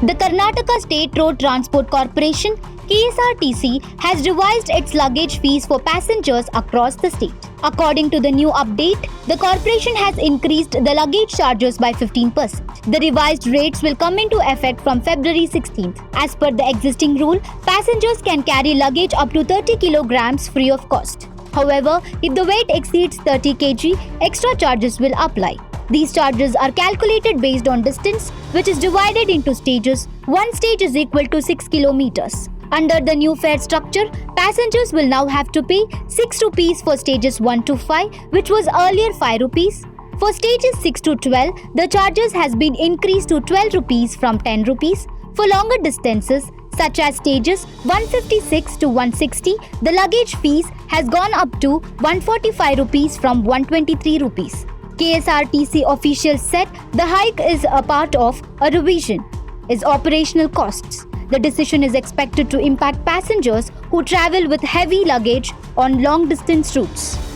The Karnataka State Road Transport Corporation (KSRTC) has revised its luggage fees for passengers across the state. According to the new update, the corporation has increased the luggage charges by 15%. The revised rates will come into effect from February 16th. As per the existing rule, passengers can carry luggage up to 30 kilograms free of cost. However, if the weight exceeds 30 kg, extra charges will apply. These charges are calculated based on distance, which is divided into stages. One stage is equal to 6 kilometers. Under the new fare structure, passengers will now have to pay 6 rupees for stages 1 to 5, which was earlier 5 rupees. For stages 6 to 12, the charges has been increased to 12 rupees from 10 rupees. For longer distances, such as stages 156 to 160, the luggage fees has gone up to 145 rupees from 123 rupees. KSRTC officials said the hike is a part of a revision is operational costs. The decision is expected to impact passengers who travel with heavy luggage on long distance routes.